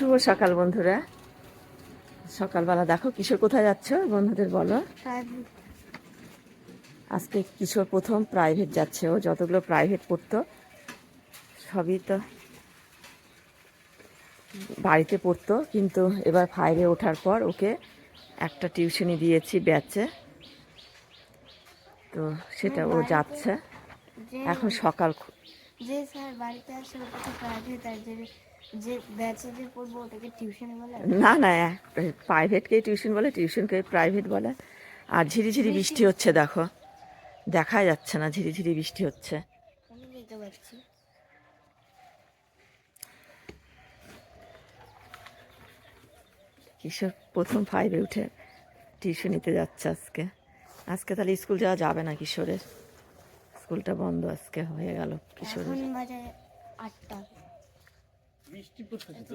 শুভ সকাল বন্ধুরা। সকালবেলা দেখো কিশোর কোথায় যাচ্ছ বন্ধুদের বলো। আজকে কিশোর প্রথম প্রাইভেট যাচ্ছে। ও যতগুলো প্রাইভেট পড়তো সবই তো বাড়িতে পড়তো, কিন্তু এবার 5-এ ওঠার পর ওকে একটা টিউশনি দিয়েছি ব্যাচে, তো সেটা ও যাচ্ছে এখন সকাল। যে স্যার বাড়িতে আসে ওটাকে প্রাইভেট, আর যে ব্যাচে যে পড়বো ওটাকে টিউশন বলে। না না, প্রাইভেটকে টিউশন বলে, টিউশনকে প্রাইভেট বলে। আর ঝিরিঝিরি বৃষ্টি হচ্ছে দেখো, দেখা যাচ্ছে না, ঝিরিঝিরি বৃষ্টি হচ্ছে। আমি দেখতে পাচ্ছি। কিশোর প্রথম 5-এ উঠে টিউশনিতে যাচ্ছে আজকে। আজকে তাহলে স্কুল যাওয়া যাবে না কিশোরের, স্কুলটা বন্ধ আজকে হয়ে গেল কিশোরের। এখন বাজে 8টা। বৃষ্টি পড়ছে তো।